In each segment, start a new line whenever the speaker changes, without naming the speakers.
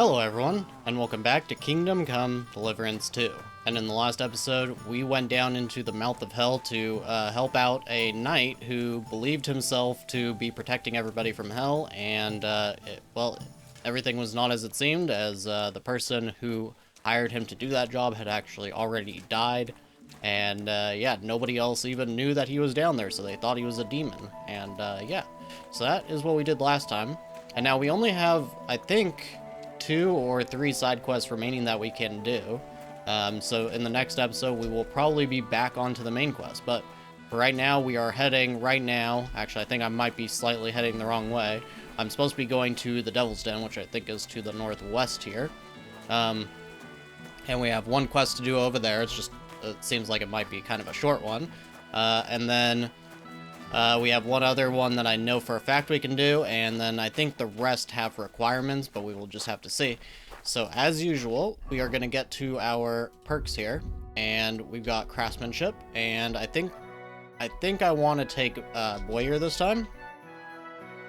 Hello everyone, and welcome back to Kingdom Come Deliverance 2. And in the last episode, we went down into the mouth of hell to help out a knight who believed himself to be protecting everybody from hell, and, well, everything was not as it seemed, as the person who hired him to do that job had actually already died, and, yeah, nobody else even knew that he was down there, so they thought he was a demon, and, yeah. So that is what we did last time, and now we only have, I think, 2 or 3 side quests remaining that we can do. So in the next episode, we will probably be back onto the main quest. But for right now, we are heading actually, I think I might be slightly heading the wrong way. I'm supposed to be going to the Devil's Den, which I think is to the northwest here. And we have one quest to do over there. It seems like it might be kind of a short one. And then we have one other one that I know for a fact we can do, and then I think the rest have requirements, but we will just have to see. So as usual, we are going to get to our perks here, and we've got craftsmanship, and I think I want to take Boyer this time,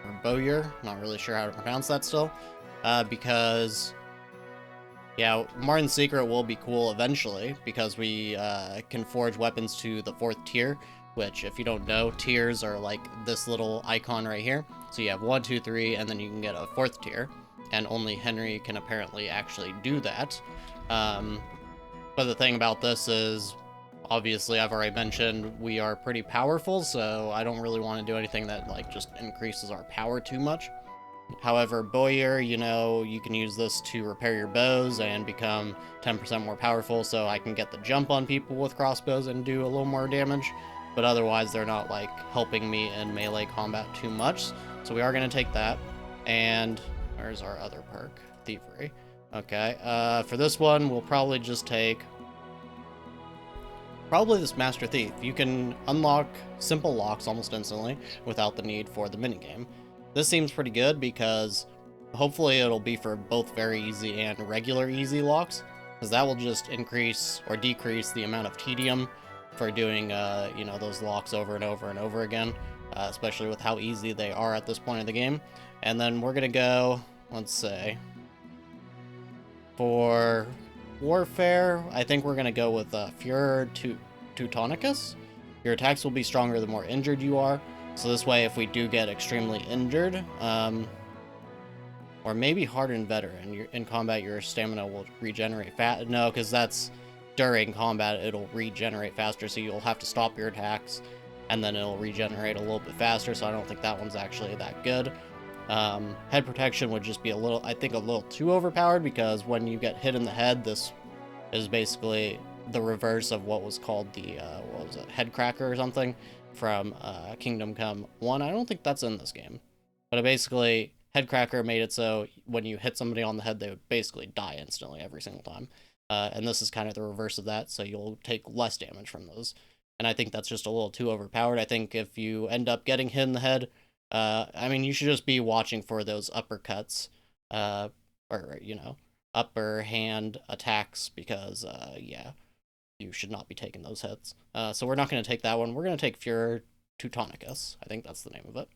or Bowyer, not really sure how to pronounce that still, because yeah, Martin's Secret will be cool eventually, because we can forge weapons to the 4th tier, which, if you don't know, tiers are like this little icon right here. So you have 1, 2, 3, and then you can get a 4th tier, and only Henry can apparently actually do that. But the thing about this is, obviously, I've already mentioned we are pretty powerful, so I don't really want to do anything that like just increases our power too much. However, Boyer, you know, you can use this to repair your bows and become 10% more powerful, so I can get the jump on people with crossbows and do a little more damage. But otherwise, they're not, like, helping me in melee combat too much. So we are going to take that. And where's our other perk? Thievery. Okay, for this one, we'll probably just take this Master Thief. You can unlock simple locks almost instantly without the need for the minigame. This seems pretty good because hopefully it'll be for both very easy and regular easy locks, because that will just increase or decrease the amount of tedium for doing, you know, those locks over and over and over again, especially with how easy they are at this point in the game. And then we're gonna go, let's say, for Warfare, I think we're gonna go with Furor Teutonicus. Your attacks will be stronger the more injured you are, so this way if we do get extremely injured, or maybe Hardened Veteran, in combat your stamina will regenerate no, because that's during combat, it'll regenerate faster, so you'll have to stop your attacks, and then it'll regenerate a little bit faster, so I don't think that one's actually that good. Head protection would just be I think a little too overpowered, because when you get hit in the head, this is basically the reverse of what was called the, what was it, Head Cracker or something, from Kingdom Come 1. I don't think that's in this game. But it basically, Head Cracker made it so when you hit somebody on the head, they would basically die instantly every single time. And this is kind of the reverse of that, so you'll take less damage from those. And I think that's just a little too overpowered. I think if you end up getting hit in the head, I mean, you should just be watching for those uppercuts, or, you know, upper hand attacks, because, yeah, you should not be taking those hits. So we're not going to take that one. We're going to take Furor Teutonicus. I think that's the name of it.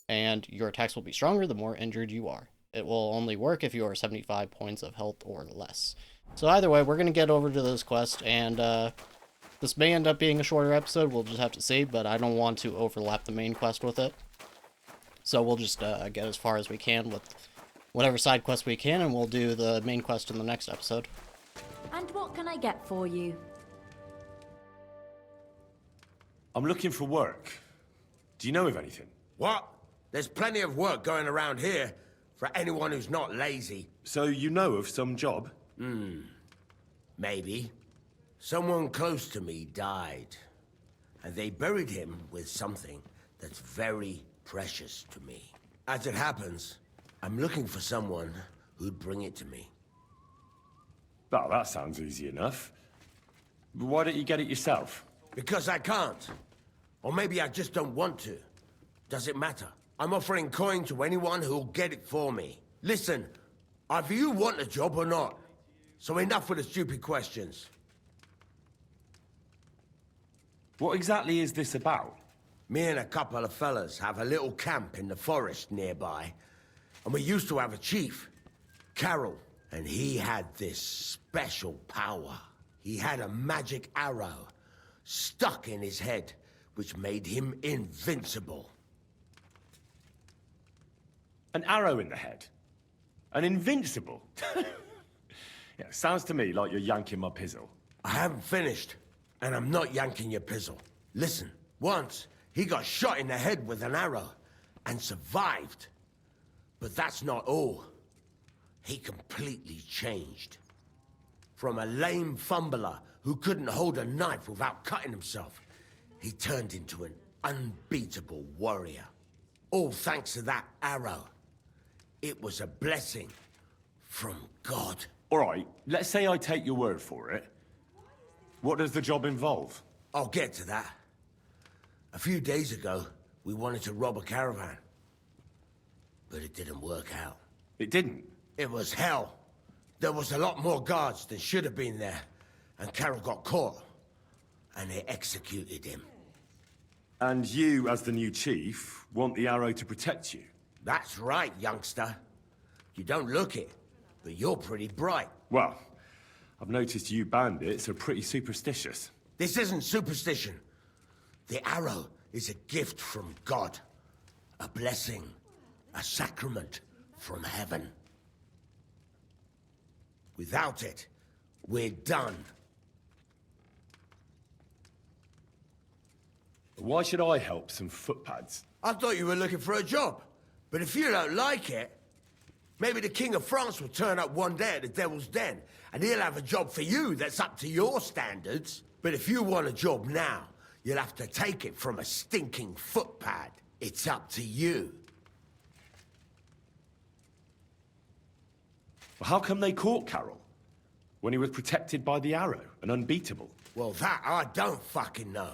And your attacks will be stronger the more injured you are. It will only work if you are 75 points of health or less. So either way, we're going to get over to this quest, and this may end up being a shorter episode, we'll just have to see, but I don't want to overlap the main quest with it. So we'll just get as far as we can with whatever side quest we can, and we'll do the main quest in the next episode.
And what can I get for you?
I'm looking for work. Do you know of anything?
What? There's plenty of work going around here for anyone who's not lazy.
So you know of some job?
Maybe. Someone close to me died, and they buried him with something that's very precious to me. As it happens, I'm looking for someone who'd bring it to me.
Oh, that sounds easy enough. Why don't you get it yourself?
Because I can't. Or maybe I just don't want to. Does it matter? I'm offering coin to anyone who'll get it for me. Listen, either you want a job or not. So enough with the stupid questions.
What exactly is this about?
Me and a couple of fellas have a little camp in the forest nearby. And we used to have a chief, Carol. And he had this special power. He had a magic arrow stuck in his head, which made him invincible.
An arrow in the head? An invincible? Yeah, sounds to me like you're yanking my pizzle.
I haven't finished, and I'm not yanking your pizzle. Listen, once he got shot in the head with an arrow and survived. But that's not all. He completely changed. From a lame fumbler who couldn't hold a knife without cutting himself, he turned into an unbeatable warrior. All thanks to that arrow. It was a blessing from God.
All right, let's say I take your word for it. What does the job involve?
I'll get to that. A few days ago, we wanted to rob a caravan. But it didn't work out.
It didn't?
It was hell. There was a lot more guards than should have been there. And Carol got caught. And they executed him.
And you, as the new chief, want the arrow to protect you?
That's right, youngster. You don't look it, but you're pretty bright.
Well, I've noticed you bandits are pretty superstitious.
This isn't superstition. The arrow is a gift from God. A blessing. A sacrament from heaven. Without it, we're done.
Why should I help some footpads?
I thought you were looking for a job. But if you don't like it, maybe the King of France will turn up one day at the Devil's Den, and he'll have a job for you that's up to your standards. But if you want a job now, you'll have to take it from a stinking footpad. It's up to you.
Well, how come they caught Carol? When he was protected by the arrow and unbeatable?
Well, that I don't fucking know.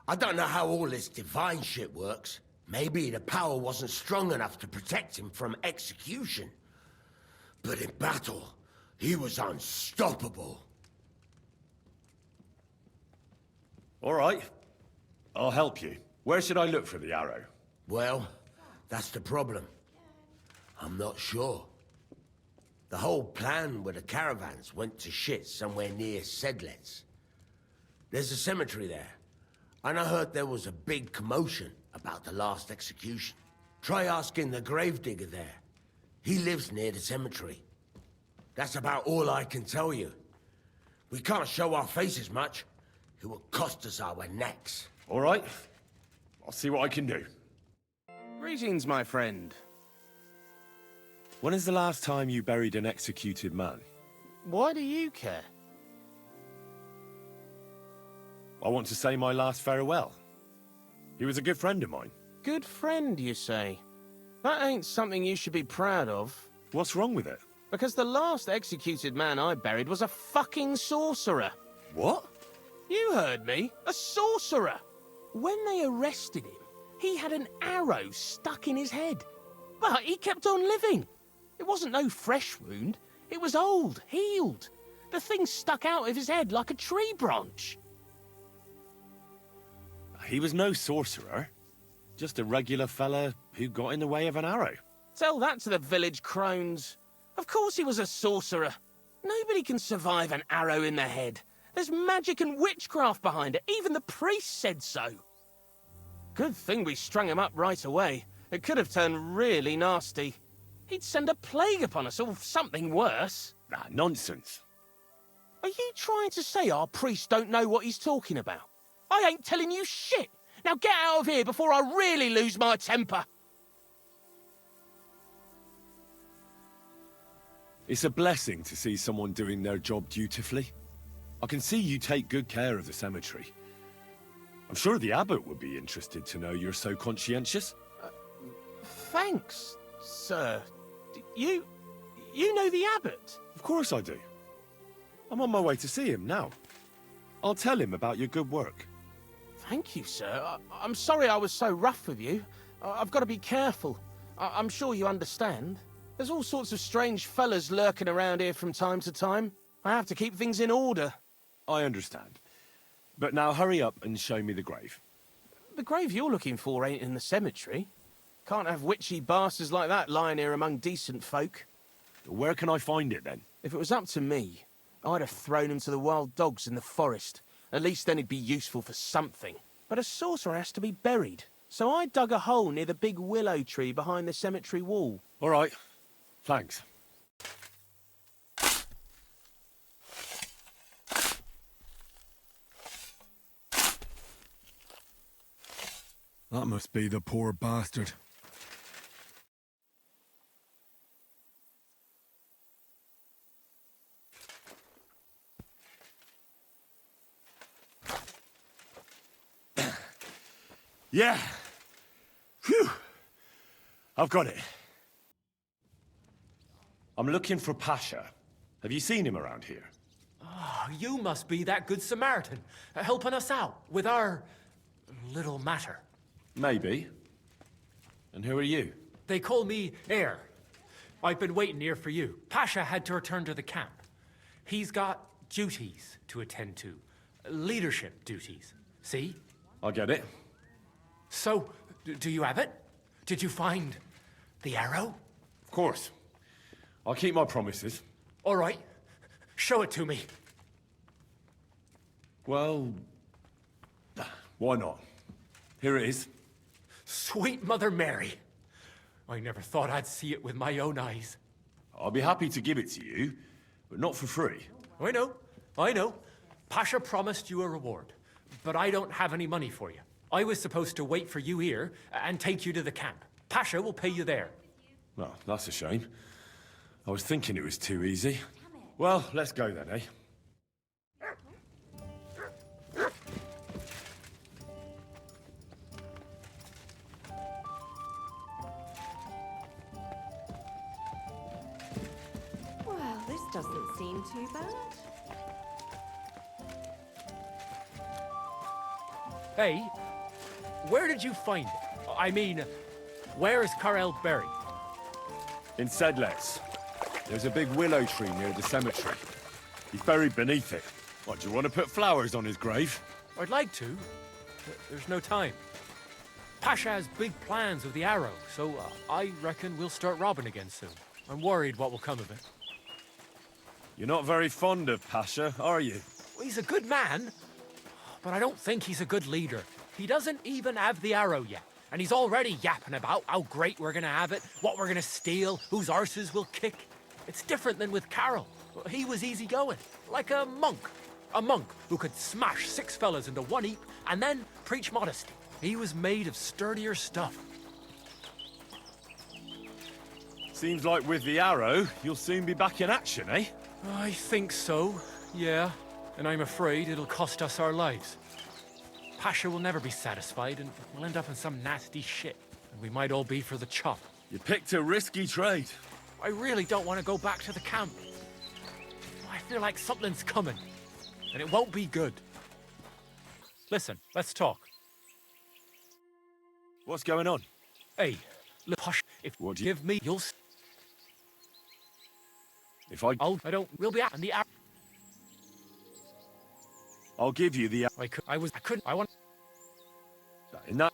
I don't know how all this divine shit works. Maybe the power wasn't strong enough to protect him from execution. But in battle, he was unstoppable.
All right. I'll help you. Where should I look for the arrow?
Well, that's the problem. I'm not sure. The whole plan with the caravans went to shit somewhere near Sedlets. There's a cemetery there, and I heard there was a big commotion about the last execution. Try asking the gravedigger there. He lives near the cemetery. That's about all I can tell you. We can't show our faces much. It will cost us our necks.
All right. I'll see what I can do.
Greetings, my friend.
When is the last time you buried an executed man?
Why do you care?
I want to say my last farewell. He was a good friend of mine.
Good friend, you say? That ain't something you should be proud of.
What's wrong with it?
Because the last executed man I buried was a fucking sorcerer.
What?
You heard me. A sorcerer. When they arrested him, he had an arrow stuck in his head. But he kept on living. It wasn't no fresh wound. It was old, healed. The thing stuck out of his head like a tree branch.
He was no sorcerer. Just a regular fella who got in the way of an arrow.
Tell that to the village crones. Of course he was a sorcerer. Nobody can survive an arrow in the head. There's magic and witchcraft behind it. Even the priest said so. Good thing we strung him up right away. It could have turned really nasty. He'd send a plague upon us or something worse.
Ah, nonsense.
Are you trying to say our priests don't know what he's talking about? I ain't telling you shit. Now get out of here before I really lose my temper.
It's a blessing to see someone doing their job dutifully. I can see you take good care of the cemetery. I'm sure the abbot would be interested to know you're so conscientious.
Thanks, sir. You know the abbot?
Of course I do. I'm on my way to see him now. I'll tell him about your good work.
Thank you, sir. I'm sorry I was so rough with you. I've got to be careful. I'm sure you understand. There's all sorts of strange fellas lurking around here from time to time. I have to keep things in order.
I understand. But now hurry up and show me the grave.
The grave you're looking for ain't in the cemetery. Can't have witchy bastards like that lying here among decent folk.
Where can I find it, then?
If it was up to me, I'd have thrown him to the wild dogs in the forest. At least then he'd be useful for something. But a sorcerer has to be buried. So I dug a hole near the big willow tree behind the cemetery wall.
All right. Thanks.
That must be the poor bastard.
Yeah. Phew. I've got it. I'm looking for Pasha. Have you seen him around here?
Oh, you must be that good Samaritan, helping us out with our little matter.
Maybe. And who are you?
They call me Heir. I've been waiting here for you. Pasha had to return to the camp. He's got duties to attend to. Leadership duties. See?
I get it.
So, do you have it? Did you find the arrow?
Of course. I'll keep my promises.
All right. Show it to me.
Well, why not? Here it is.
Sweet Mother Mary. I never thought I'd see it with my own eyes.
I'll be happy to give it to you, but not for free.
I know. Pasha promised you a reward, but I don't have any money for you. I was supposed to wait for you here and take you to the camp. Pasha will pay you there.
Well, that's a shame. I was thinking it was too easy. Well, let's go then, eh?
Well, this doesn't seem too bad.
Hey, where did you find it? I mean, where is Karel buried?
In Sedlets. There's a big willow tree near the cemetery. He's buried beneath it. What, do you want to put flowers on his grave?
I'd like to, but there's no time. Pasha has big plans with the arrow, so I reckon we'll start robbing again soon. I'm worried what will come of it.
You're not very fond of Pasha, are you?
Well, he's a good man, but I don't think he's a good leader. He doesn't even have the arrow yet, and he's already yapping about how great we're gonna have it, what we're gonna steal, whose arses we'll kick. It's different than with Carol. He was easygoing, like a monk. A monk who could smash 6 fellas into one heap and then preach modesty. He was made of sturdier stuff.
Seems like with the arrow, you'll soon be back in action, eh?
I think so, yeah. And I'm afraid it'll cost us our lives. Pasha will never be satisfied, and we'll end up in some nasty shit. And we might all be for the chop.
You picked a risky trade.
I really don't want to go back to the camp. I feel like something's coming, and it won't be good. Listen, let's talk.
What's going on?
Hey, look, Posh, if
What do
you give me, you'll...
If I...
we'll be out, and the...
I'll give you the...
I want...
In that...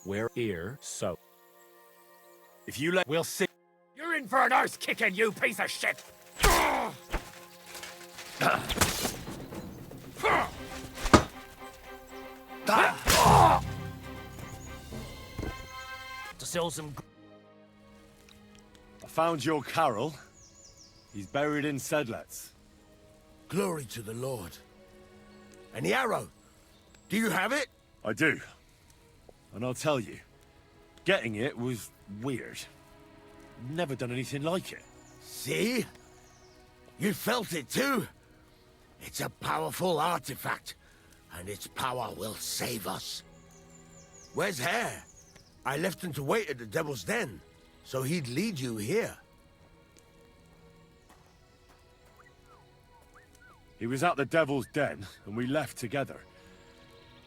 We're here, so...
If you let...
We'll see. You're in for an arse kicking, you piece of shit! To sell some...
I found your Carol. He's buried in Sedlets.
Glory to the Lord. And the arrow? Do you have it?
I do. And I'll tell you, getting it was weird. Never done anything like it.
See? You felt it too? It's a powerful artifact, and its power will save us. Where's Hare? I left him to wait at the Devil's Den, so he'd lead you here.
He was at the Devil's Den, and we left together.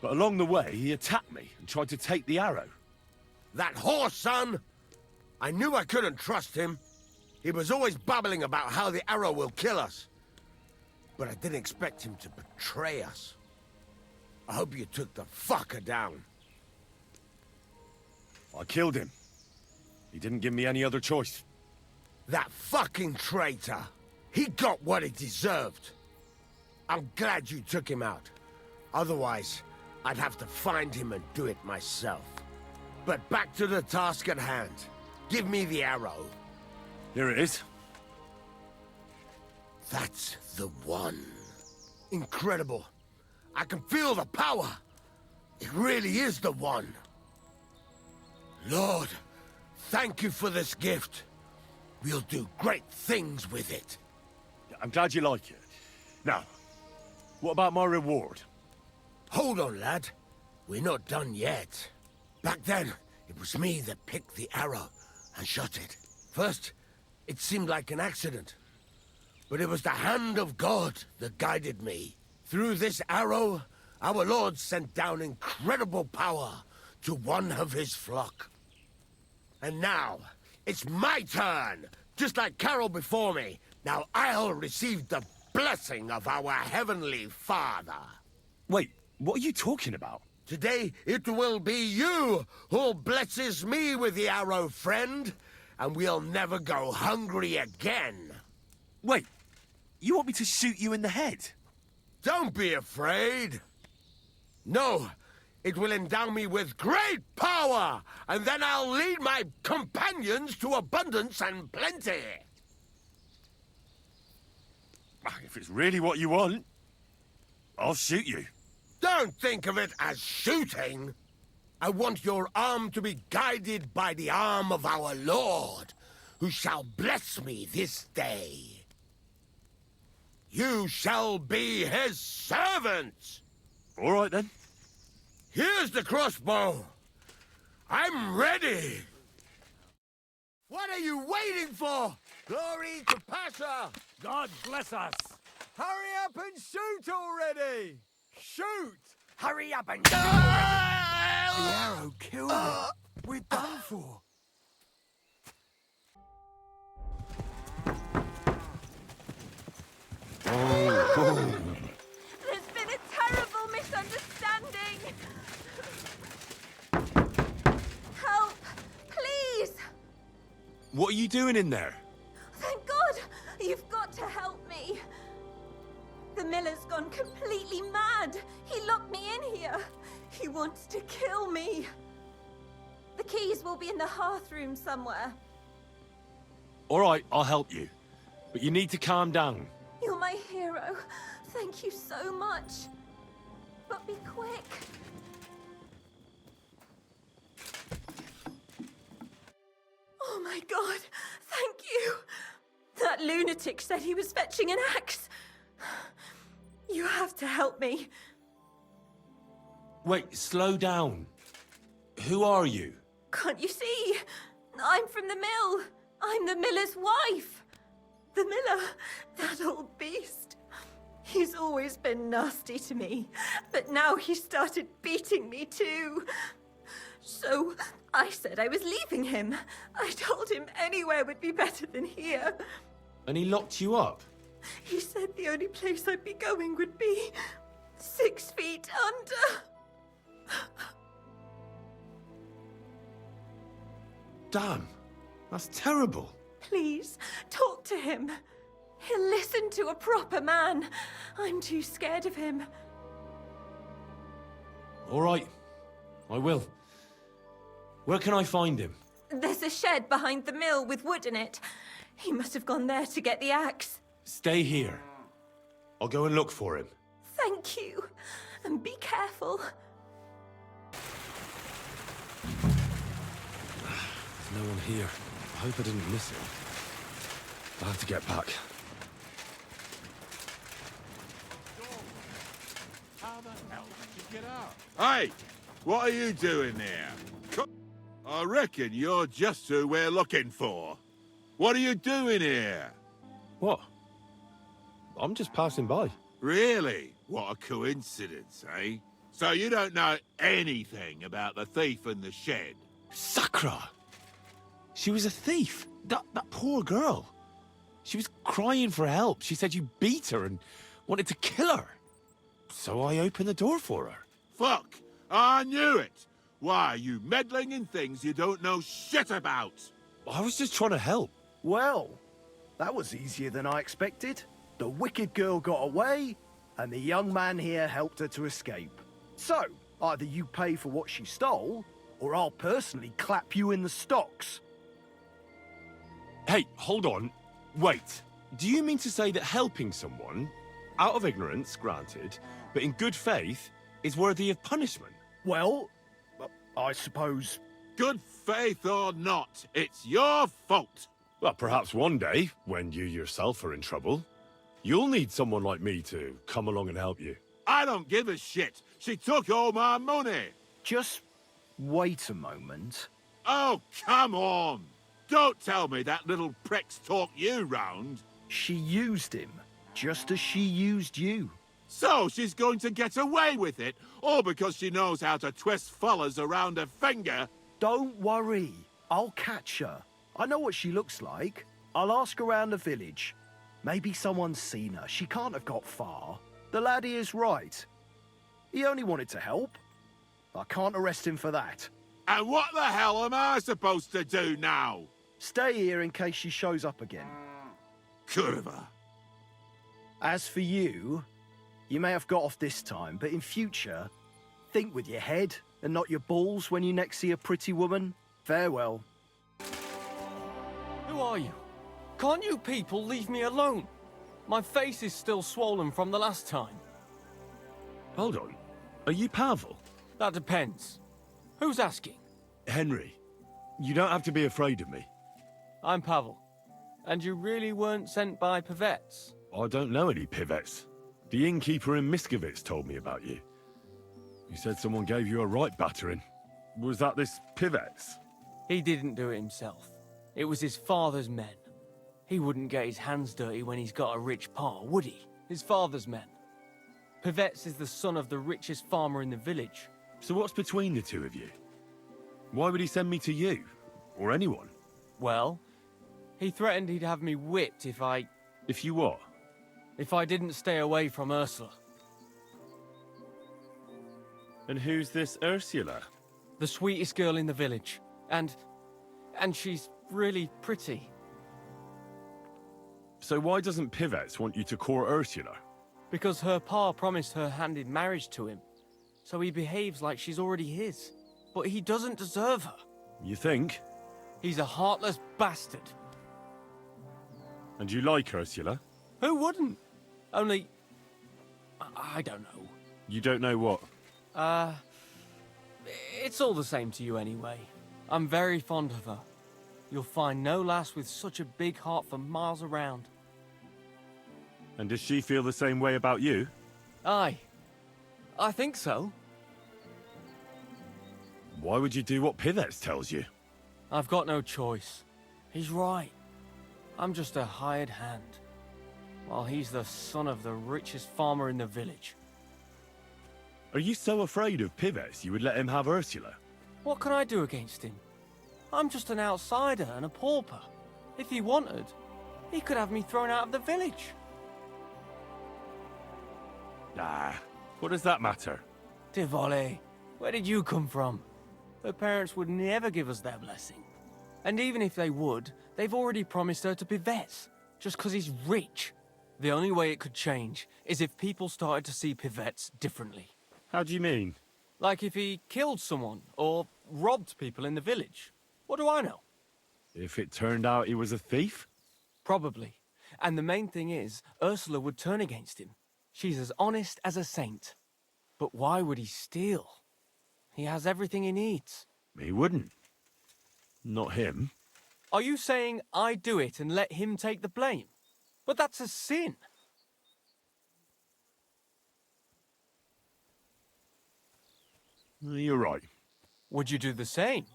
But along the way, he attacked me and tried to take the arrow.
That horse, son! I knew I couldn't trust him. He was always babbling about how the arrow will kill us. But I didn't expect him to betray us. I hope you took the fucker down.
I killed him. He didn't give me any other choice.
That fucking traitor. He got what he deserved. I'm glad you took him out. Otherwise, I'd have to find him and do it myself. But back to the task at hand. Give me the arrow.
Here it is.
That's the one. Incredible. I can feel the power. It really is the one. Lord, thank you for this gift. We'll do great things with it.
I'm glad you like it. Now, what about my reward?
Hold on, lad. We're not done yet. Back then, it was me that picked the arrow and shot it. First, it seemed like an accident. But it was the hand of God that guided me. Through this arrow, our Lord sent down incredible power to one of his flock. And now, it's my turn! Just like Carol before me, now I'll receive the blessing of our Heavenly Father.
Wait, what are you talking about?
Today, it will be you who blesses me with the arrow, friend. And we'll never go hungry again.
Wait, you want me to shoot you in the head?
Don't be afraid. No, it will endow me with great power, and then I'll lead my companions to abundance and plenty.
If it's really what you want, I'll shoot you.
Don't think of it as shooting. I want your arm to be guided by the arm of our Lord, who shall bless me this day. You shall be his servant.
All right, then.
Here's the crossbow. I'm ready. What are you waiting for? Glory to Pasha.
God bless us! Hurry up and shoot already! Shoot!
Hurry up and
The arrow killed him. We're done for.
There's been a terrible misunderstanding. Help! Please!
What are you doing in there?
Thank God! You've got to help me. The miller's gone completely mad. He locked me in here. He wants to kill me. The keys will be in the hearth room somewhere.
All right, I'll help you. But you need to calm down.
You're my hero. Thank you so much. But be quick. Oh my God, thank you. That lunatic said he was fetching an axe. You have to help me.
Wait, slow down. Who are you?
Can't you see? I'm from the mill. I'm the miller's wife. The miller, that old beast. He's always been nasty to me, but now he started beating me too. So I said I was leaving him. I told him anywhere would be better than here.
And he locked you up?
He said the only place I'd be going would be 6 feet under.
Damn, that's terrible.
Please, talk to him. He'll listen to a proper man. I'm too scared of him.
All right, I will. Where can I find him?
There's a shed behind the mill with wood in it. He must have gone there to get the axe.
Stay here. I'll go and look for him.
Thank you. And be careful.
There's no one here. I hope I didn't miss it. I'll have to get back.
How the hell did you get out? Hey! What are you doing there? I reckon you're just who we're looking for. What are you doing here?
What? I'm just passing by.
Really? What a coincidence, eh? So you don't know anything about the thief and the shed?
Sakra! She was a thief. That poor girl. She was crying for help. She said you beat her and wanted to kill her. So I opened the door for her.
Fuck! I knew it! Why are you meddling in things you don't know shit about?
I was just trying to help.
Well,
That was easier than I expected. The wicked girl got away, and the young man here helped her to escape. So, either you pay for what she stole, or I'll personally clap you in the stocks.
Hey, hold on. Wait. Do you mean to say that helping someone, out of ignorance, granted, but in good faith, is worthy of punishment?
Well, I suppose...
Good faith or not, it's your fault.
Well, perhaps one day, when you yourself are in trouble, you'll need someone like me to come along and help you.
I don't give a shit. She took all my money.
Just wait a moment.
Oh, come on. Don't tell me that little prick's talked you round.
She used him, just as she used you.
So she's going to get away with it, all because she knows how to twist fellas around her finger?
Don't worry. I'll catch her. I know what she looks like. I'll ask around the village. Maybe someone's seen her. She can't have got far. The laddie is right. He only wanted to help. I can't arrest him for that.
And what the hell am I supposed to do now?
Stay here in case she shows up again.
Curva.
As for you, you may have got off this time, but in future, think with your head and not your balls when you next see a pretty woman. Farewell.
Who are you? Can't you people leave me alone? My face is still swollen from the last time.
Hold on. Are you Pavel?
That depends. Who's asking?
Henry, you don't have to be afraid of me.
I'm Pavel. And you really weren't sent by Pivets?
I don't know any Pivets. The innkeeper in Miskovitz told me about you. He said someone gave you a right battering. Was that this Pivets?
He didn't do it himself. It was his father's men. He wouldn't get his hands dirty when he's got a rich pa, would he? His father's men. Pivets is the son of the richest farmer in the village.
So what's between the two of you? Why would he send me to you? Or anyone?
Well, he threatened he'd have me whipped if I...
If you what?
If I didn't stay away from Ursula.
And who's this Ursula?
The sweetest girl in the village. And she's really pretty.
So why doesn't Pivets want you to court Ursula?
Because her pa promised her hand in marriage to him. So he behaves like she's already his. But he doesn't deserve her.
You think?
He's a heartless bastard.
And you like Ursula?
Who wouldn't? Only... I don't know.
You don't know what?
It's all the same to you anyway. I'm very fond of her. You'll find no lass with such a big heart for miles around.
And does she feel the same way about you?
Aye. I think so.
Why would you do what Pivets tells you?
I've got no choice. He's right. I'm just a hired hand. While he's the son of the richest farmer in the village.
Are you so afraid of Pivets you would let him have Ursula?
What can I do against him? I'm just an outsider and a pauper. If he wanted, he could have me thrown out of the village.
Nah, what does that matter?
Tivoli, where did you come from? Her parents would never give us their blessing. And even if they would, they've already promised her to Pivets, just because he's rich. The only way it could change is if people started to see Pivets differently.
How do you mean?
Like if he killed someone, or robbed people in the village. What do I know?
If it turned out he was a thief?
Probably. And the main thing is, Ursula would turn against him. She's as honest as a saint. But why would he steal? He has everything he needs.
He wouldn't. Not him.
Are you saying I do it and let him take the blame? But that's a sin.
You're right.
Would you do the same?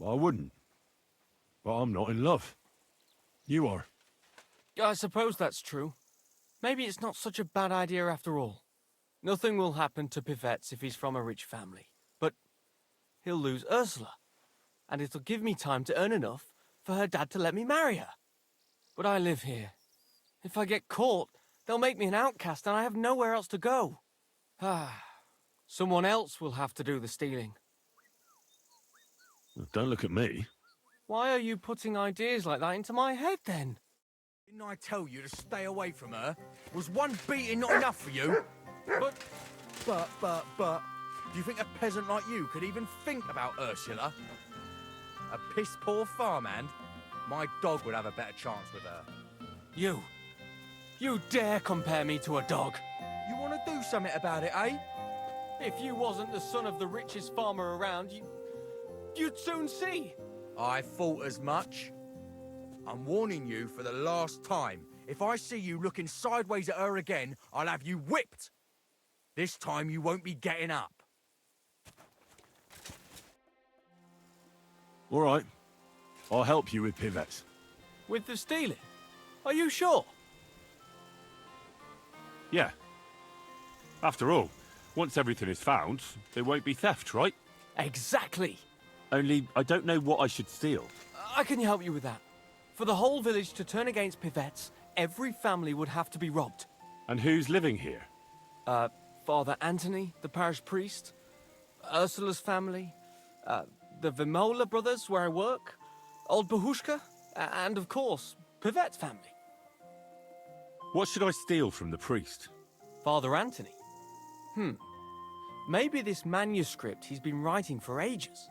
I wouldn't. But I'm not in love. You are.
I suppose that's true. Maybe it's not such a bad idea after all. Nothing will happen to Pivets if he's from a rich family. But he'll lose Ursula. And it'll give me time to earn enough for her dad to let me marry her. But I live here. If I get caught, they'll make me an outcast and I have nowhere else to go. Someone else will have to do the stealing.
Don't look at me.
Why are you putting ideas like that into my head, then?
Didn't I tell you to stay away from her? Was one beating not enough for you?
But...
But... Do you think a peasant like you could even think about Ursula? A piss-poor farmhand? My dog would have a better chance with her.
You dare compare me to a dog?
You want to do something about it, eh?
If you wasn't the son of the richest farmer around, you'd soon see.
I thought as much. I'm warning you for the last time. If I see you looking sideways at her again, I'll have you whipped. This time you won't be getting up.
All right. I'll help you with pivettes.
With the stealing? Are you sure?
Yeah. After all, once everything is found, there won't be theft, right?
Exactly.
Only, I don't know what I should steal.
I can help you with that. For the whole village to turn against pivettes, every family would have to be robbed.
And who's living here?
Father Anthony, the parish priest, Ursula's family, the Vimola brothers where I work, old Bahushka, and of course, Pivette's family.
What should I steal from the priest?
Father Anthony? Maybe this manuscript he's been writing for ages.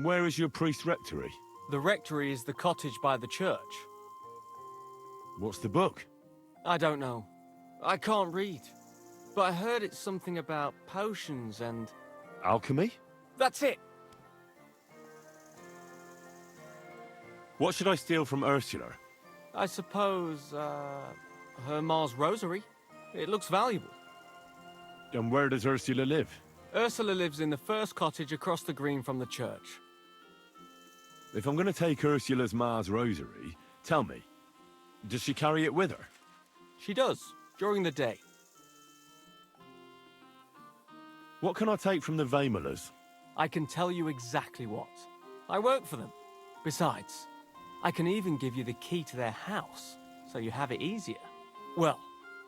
Where is your priest rectory?
The rectory is the cottage by the church.
What's the book?
I don't know. I can't read. But I heard it's something about potions and...
Alchemy?
That's it!
What should I steal from Ursula?
I suppose, her Ma's rosary. It looks valuable.
And where does Ursula live?
Ursula lives in the first cottage across the green from the church.
If I'm going to take Ursula's Ma's rosary, tell me, does she carry it with her?
She does, during the day.
What can I take from the Vamolas?
I can tell you exactly what. I work for them. Besides, I can even give you the key to their house, so you have it easier. Well,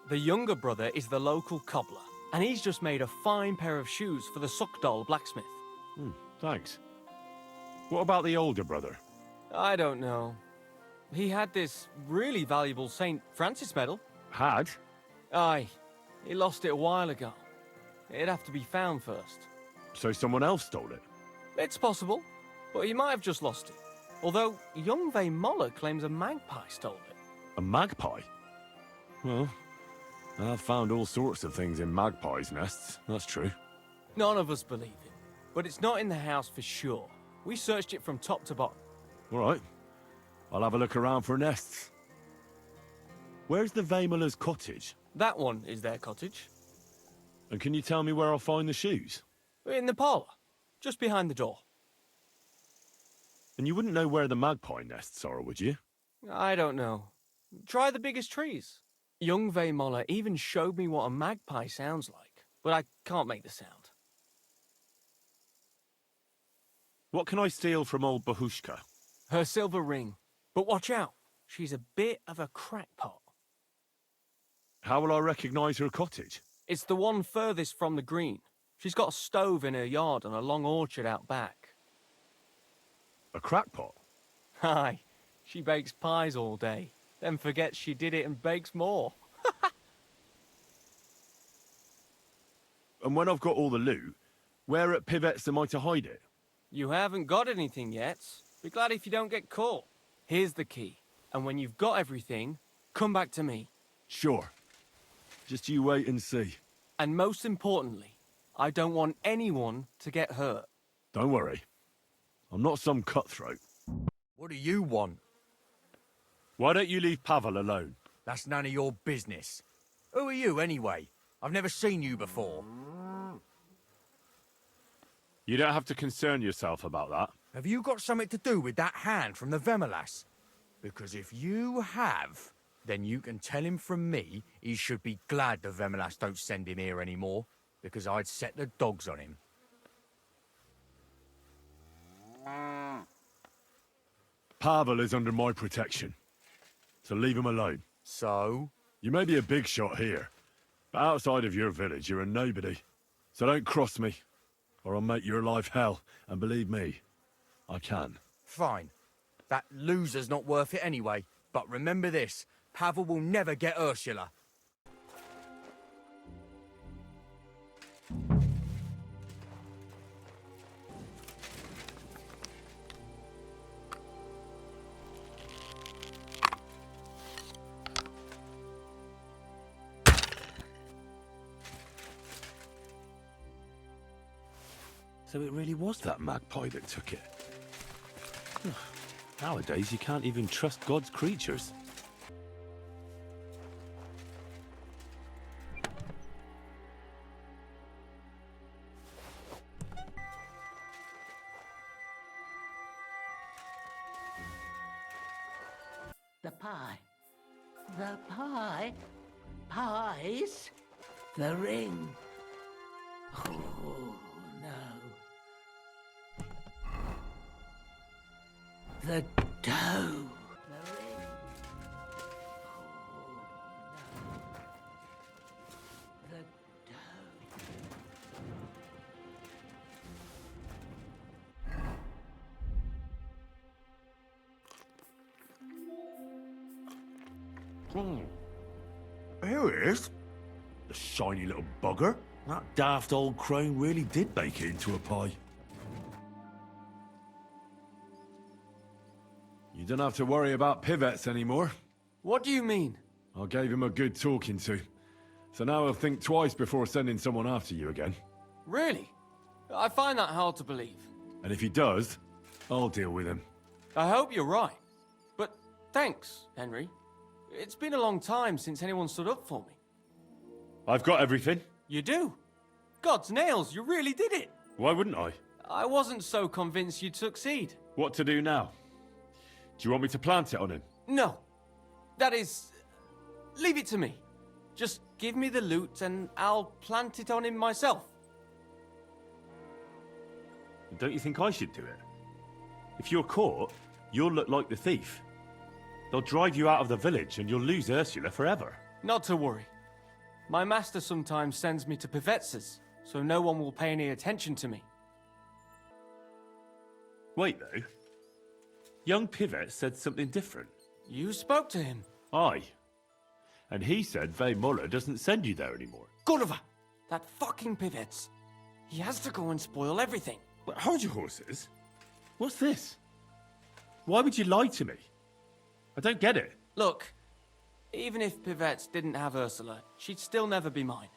the younger brother is the local cobbler, and he's just made a fine pair of shoes for the Suckdoll blacksmith.
Thanks. What about the older brother?
I don't know. He had this really valuable St. Francis medal.
Had?
Aye. He lost it a while ago. It'd have to be found first.
So someone else stole it?
It's possible, but he might have just lost it. Although, young Moller claims a magpie stole it.
A magpie? Well, I've found all sorts of things in magpies' nests, that's true.
None of us believe it, but it's not in the house for sure. We searched it from top to bottom.
All right. I'll have a look around for nests. Where's the Vamola's cottage?
That one is their cottage.
And can you tell me where I'll find the shoes?
In the parlour, just behind the door.
And you wouldn't know where the magpie nests are, would you?
I don't know. Try the biggest trees. Young Moller even showed me what a magpie sounds like, but I can't make the sound.
What can I steal from old Bahushka?
Her silver ring. But watch out, she's a bit of a crackpot.
How will I recognise her cottage?
It's the one furthest from the green. She's got a stove in her yard and a long orchard out back.
A crackpot?
Aye, she bakes pies all day, then forgets she did it and bakes more.
And when I've got all the loot, where at Pivettes am I to hide it?
You haven't got anything yet. Be glad if you don't get caught. Here's the key, and when you've got everything, come back to me.
Sure. Just you wait and see.
And most importantly, I don't want anyone to get hurt.
Don't worry. I'm not some cutthroat.
What do you want?
Why don't you leave Pavel alone?
That's none of your business. Who are you, anyway? I've never seen you before.
You don't have to concern yourself about that.
Have you got something to do with that hand from the Vemolas? Because if you have, then you can tell him from me he should be glad the Vemolas don't send him here anymore, because I'd set the dogs on him.
Pavel is under my protection, so leave him alone.
So?
You may be a big shot here, but outside of your village, you're a nobody. So don't cross me, or I'll make your life hell, and believe me, I can.
Fine. That loser's not worth it anyway. But remember this, Pavel will never get Ursula.
So it really was that magpie that took it. Nowadays, you can't even trust God's creatures.
The pie. The pie. Pies. The ring. Oh, no. The dough. The ring. Oh, no. The dough.
Here it is. The shiny little bugger. That daft old crone really did bake it into a pie. You don't have to worry about pivettes anymore.
What do you mean?
I gave him a good talking to. So now he'll think twice before sending someone after you again.
Really? I find that hard to believe.
And if he does, I'll deal with him.
I hope you're right. But thanks, Henry. It's been a long time since anyone stood up for me.
I've got everything.
You do? God's nails, you really did it.
Why wouldn't I?
I wasn't so convinced you'd succeed.
What to do now? Do you want me to plant it on him?
No. That is... leave it to me. Just give me the loot and I'll plant it on him myself.
Don't you think I should do it? If you're caught, you'll look like the thief. They'll drive you out of the village and you'll lose Ursula forever.
Not to worry. My master sometimes sends me to Pevets's, so no one will pay any attention to me.
Wait, though. Young Pivet said something different.
You spoke to him.
Aye. And he said Vey Muller doesn't send you there anymore.
Gulliver! That fucking Pivets. He has to go and spoil everything.
But hold your horses. What's this? Why would you lie to me? I don't get it.
Look, even if Pivets didn't have Ursula, she'd still never be mine.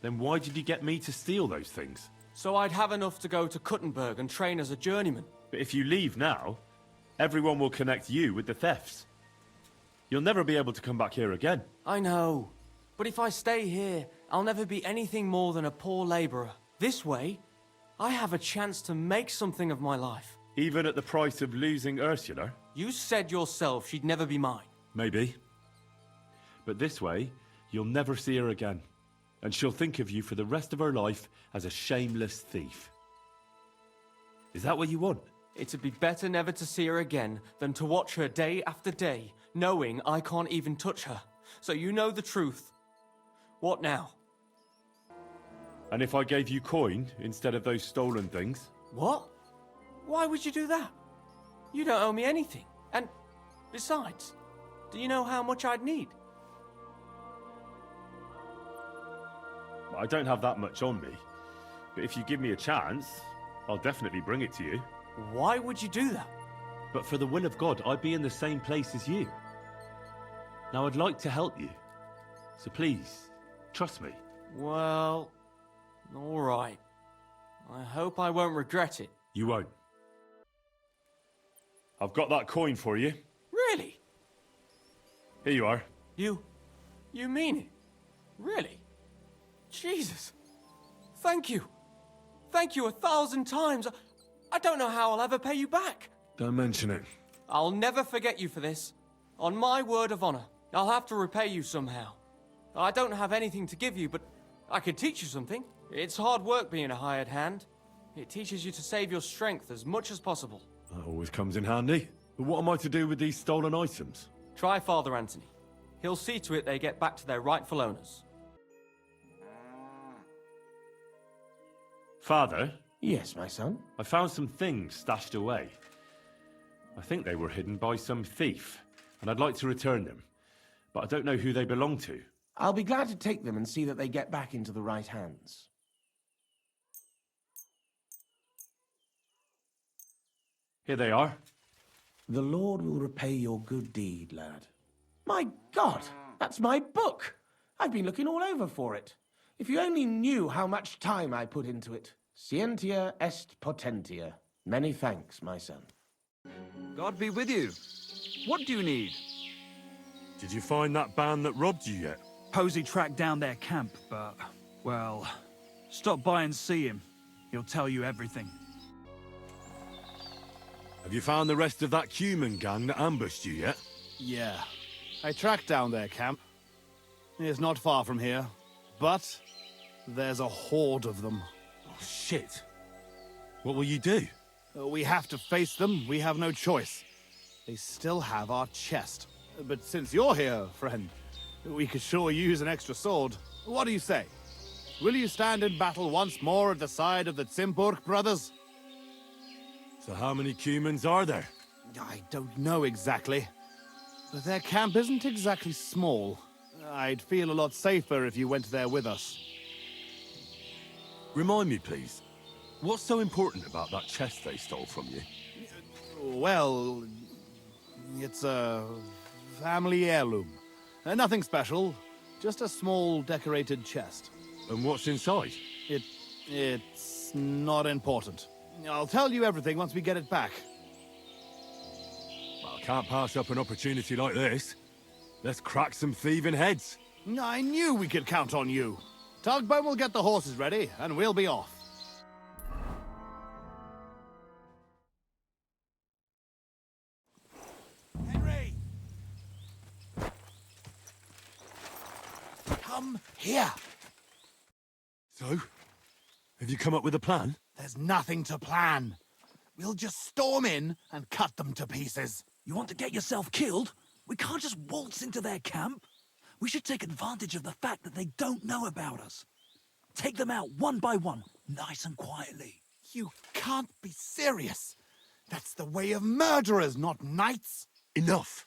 Then why did you get me to steal those things?
So I'd have enough to go to Kuttenberg and train as a journeyman.
But if you leave now, everyone will connect you with the thefts. You'll never be able to come back here again.
I know. But if I stay here, I'll never be anything more than a poor labourer. This way, I have a chance to make something of my life.
Even at the price of losing Ursula?
You said yourself she'd never be mine.
Maybe. But this way, you'll never see her again. And she'll think of you for the rest of her life as a shameless thief. Is that what you want?
It'd be better never to see her again than to watch her day after day, knowing I can't even touch her. So you know the truth. What now?
And if I gave you coin instead of those stolen things?
What? Why would you do that? You don't owe me anything. And besides, do you know how much I'd need?
I don't have that much on me. But if you give me a chance, I'll definitely bring it to you.
Why would you do that?
But for the will of God, I'd be in the same place as you. Now, I'd like to help you. So please, trust me.
Well, all right. I hope I won't regret it.
You won't. I've got that coin for you.
Really?
Here you are.
You mean it? Really? Jesus. Thank you. Thank you 1,000 times. I don't know how I'll ever pay you back.
Don't mention it.
I'll never forget you for this. On my word of honor, I'll have to repay you somehow. I don't have anything to give you, but I could teach you something. It's hard work being a hired hand. It teaches you to save your strength as much as possible.
That always comes in handy. But what am I to do with these stolen items?
Try Father Anthony. He'll see to it they get back to their rightful owners.
Father?
Yes, my son?
I found some things stashed away.
I think they were hidden by some thief, and I'd like to return them. But I don't know who they belong to.
I'll be glad to take them and see that they get back into the right hands.
Here they are.
The Lord will repay your good deed, lad. My God, that's my book! I've been looking all over for it. If you only knew how much time I put into it. Scientia est potentia. Many thanks, my son.
God be with you. What do you need?
Did you find that band that robbed you yet?
Posey tracked down their camp, but, well, stop by and see him. He'll tell you everything.
Have you found the rest of that human gang that ambushed you yet?
Yeah. I tracked down their camp. It's not far from here, but there's a horde of them.
Oh, shit. What will you do?
We have to face them. We have no choice. They still have our chest. But since you're here, friend, we could sure use an extra sword. What do you say? Will you stand in battle once more at the side of the Zimburg brothers?
So how many humans are there?
I don't know exactly. But their camp isn't exactly small. I'd feel a lot safer if you went there with us.
Remind me, please. What's so important about that chest they stole from you?
Well, it's a family heirloom. Nothing special, just a small decorated chest.
And what's inside?
It's not important. I'll tell you everything once we get it back.
Well, I can't pass up an opportunity like this. Let's crack some thieving heads.
I knew we could count on you. Tugboat will get the horses ready, and we'll be off.
Henry! Come here!
So? Have you come up with a plan?
There's nothing to plan. We'll just storm in and cut them to pieces.
You want to get yourself killed? We can't just waltz into their camp. We should take advantage of the fact that they don't know about us. Take them out one by one, nice and quietly.
You can't be serious. That's the way of murderers, not knights.
Enough.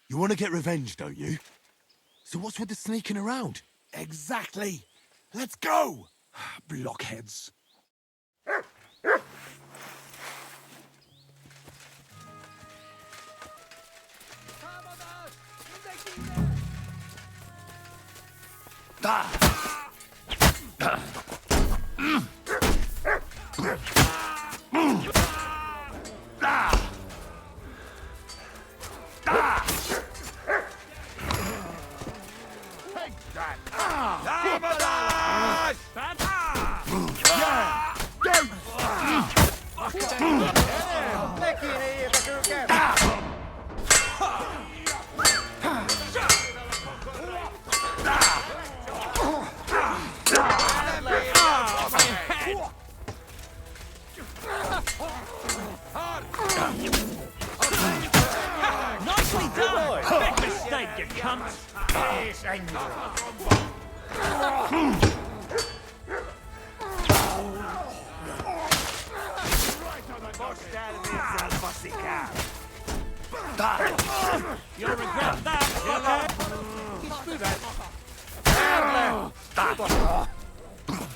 You want to get revenge, don't you? So what's with the sneaking around?
Exactly. Let's go!
Blockheads. Nicely done! Big mistake, you cunt! You'll regret that!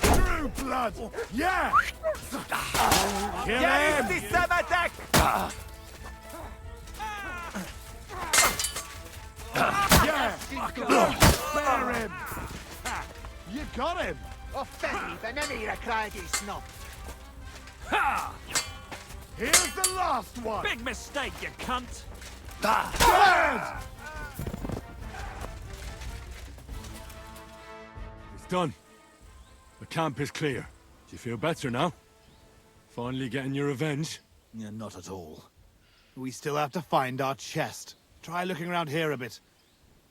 True blood! Yeah! Kill him! Yeah! Spare him! You got him! Here's the last one!
Big mistake, you cunt!
It's done. The camp is clear. Do you feel better now? Finally getting your revenge?
Yeah, not at all. We still have to find our chest. Try looking around here a bit.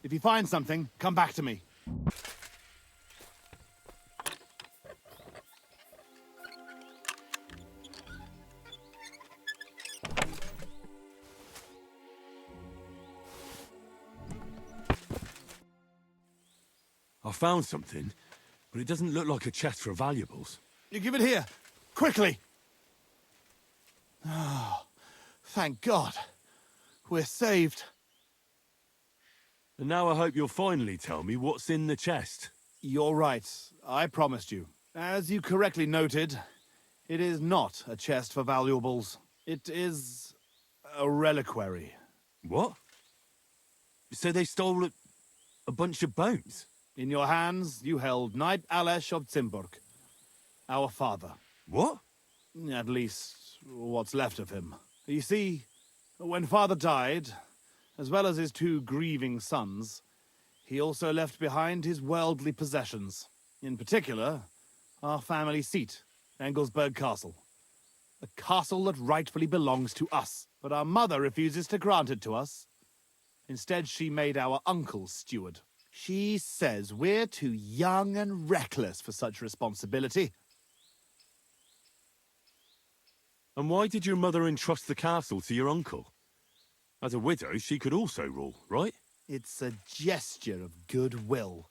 If you find something, come back to me.
I found something, but it doesn't look like a chest for valuables.
You give it here, quickly! Thank God. We're saved.
And now I hope you'll finally tell me what's in the chest.
You're right. I promised you. As you correctly noted, it is not a chest for valuables. It is a reliquary.
What? So they stole a bunch of bones?
In your hands, you held Knight Alesh of Zimburg, our father.
What?
At least, what's left of him. You see, when father died, as well as his 2 grieving sons, he also left behind his worldly possessions. In particular, our family seat, Engelsberg Castle. A castle that rightfully belongs to us. But our mother refuses to grant it to us. Instead, she made our uncle steward. She says we're too young and reckless for such responsibility.
And why did your mother entrust the castle to your uncle? As a widow, she could also rule, right?
It's a gesture of goodwill.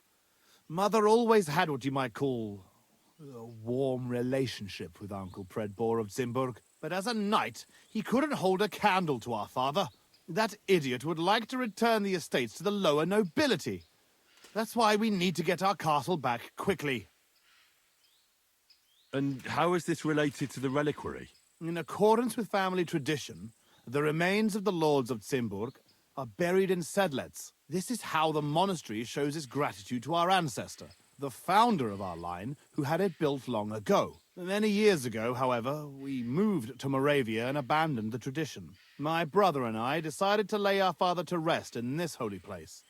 Mother always had what you might call a warm relationship with Uncle Predbor of Zimburg. But as a knight, he couldn't hold a candle to our father. That idiot would like to return the estates to the lower nobility. That's why we need to get our castle back quickly.
And how is this related to the reliquary?
In accordance with family tradition, the remains of the lords of Zimburg are buried in sedlets. This is how the monastery shows its gratitude to our ancestor, the founder of our line, who had it built long ago. Many years ago, however, we moved to Moravia and abandoned the tradition. My brother and I decided to lay our father to rest in this holy place,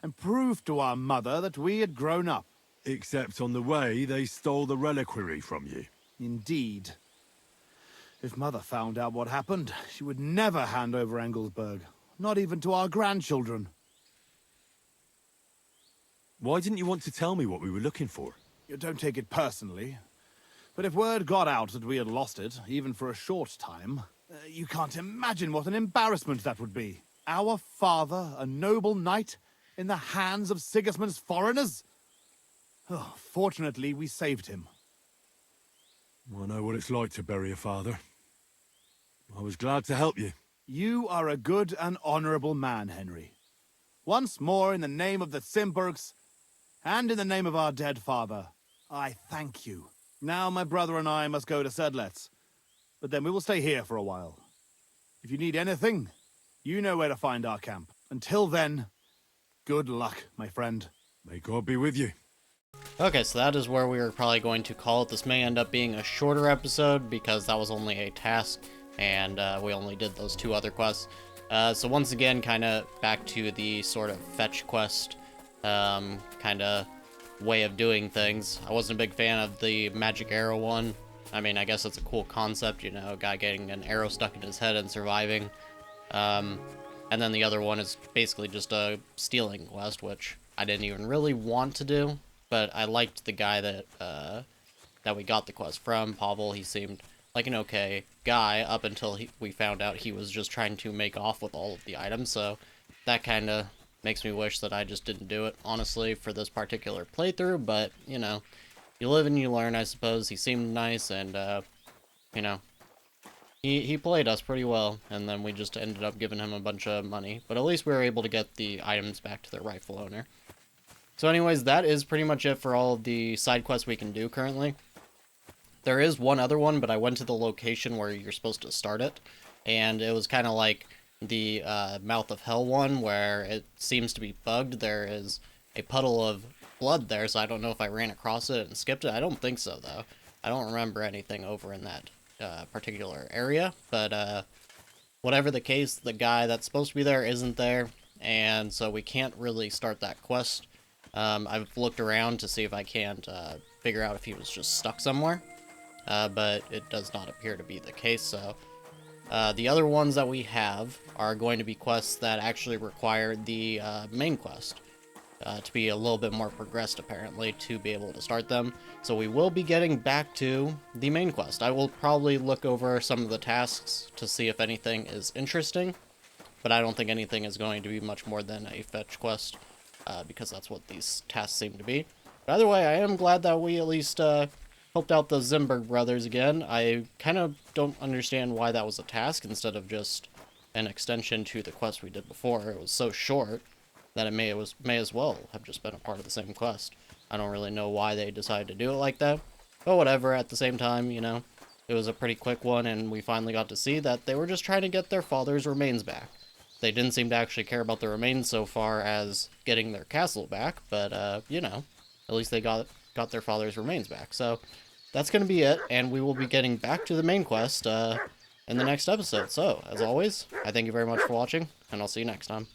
and prove to our mother that we had grown up.
Except on the way, they stole the reliquary from you.
Indeed. If Mother found out what happened, she would never hand over Engelsberg, not even to our grandchildren.
Why didn't you want to tell me what we were looking for?
You don't take it personally, but if word got out that we had lost it, even for a short time, you can't imagine what an embarrassment that would be. Our father, a noble knight, in the hands of Sigismund's foreigners? Oh, fortunately, we saved him.
I know what it's like to bury a father. I was glad to help you.
You are a good and honorable man, Henry. Once more, in the name of the Zimburgs, and in the name of our dead father, I thank you. Now my brother and I must go to Sedlets, but then we will stay here for a while. If you need anything, you know where to find our camp. Until then, good luck, my friend.
May God be with you.
Okay, so that is where we were probably going to call it. This may end up being a shorter episode because that was only a task, and we only did those 2 other quests. So once again, kind of back to the sort of fetch quest kind of way of doing things. I wasn't a big fan of the magic arrow one. I mean, I guess it's a cool concept, you know, a guy getting an arrow stuck in his head and surviving. And then the other one is basically just a stealing quest, which I didn't even really want to do. But I liked the guy that that we got the quest from, Pavel. He seemed like an okay guy up until we found out he was just trying to make off with all of the items. So that kind of makes me wish that I just didn't do it, honestly, for this particular playthrough. But, you know, you live and you learn, I suppose. He seemed nice, and, you know, he played us pretty well. And then we just ended up giving him a bunch of money. But at least we were able to get the items back to their rightful owner. So anyways, that is pretty much it for all of the side quests we can do currently. There is one other one, but I went to the location where you're supposed to start it, and it was kind of like the Mouth of Hell one, where it seems to be bugged. There is a puddle of blood there, so I don't know if I ran across it and skipped it. I don't think so, though. I don't remember anything over in that particular area, but whatever the case, the guy that's supposed to be there isn't there, and so we can't really start that quest. I've looked around to see if I can't figure out if he was just stuck somewhere, but it does not appear to be the case. So the other ones that we have are going to be quests that actually require the main quest to be a little bit more progressed, apparently, to be able to start them. So we will be getting back to the main quest. I will probably look over some of the tasks to see if anything is interesting, but I don't think anything is going to be much more than a fetch quest. Because that's what these tasks seem to be. But either way, I am glad that we at least helped out the Zimburg brothers again. I kind of don't understand why that was a task instead of just an extension to the quest we did before. It was so short that it may as well have just been a part of the same quest. I don't really know why they decided to do it like that, but whatever. At the same time, you know, it was a pretty quick one, and we finally got to see that they were just trying to get their father's remains back. They didn't seem to actually care about the remains so far as getting their castle back, but, you know, at least they got their father's remains back. So that's going to be it, and we will be getting back to the main quest in the next episode. So, as always, I thank you very much for watching, and I'll see you next time.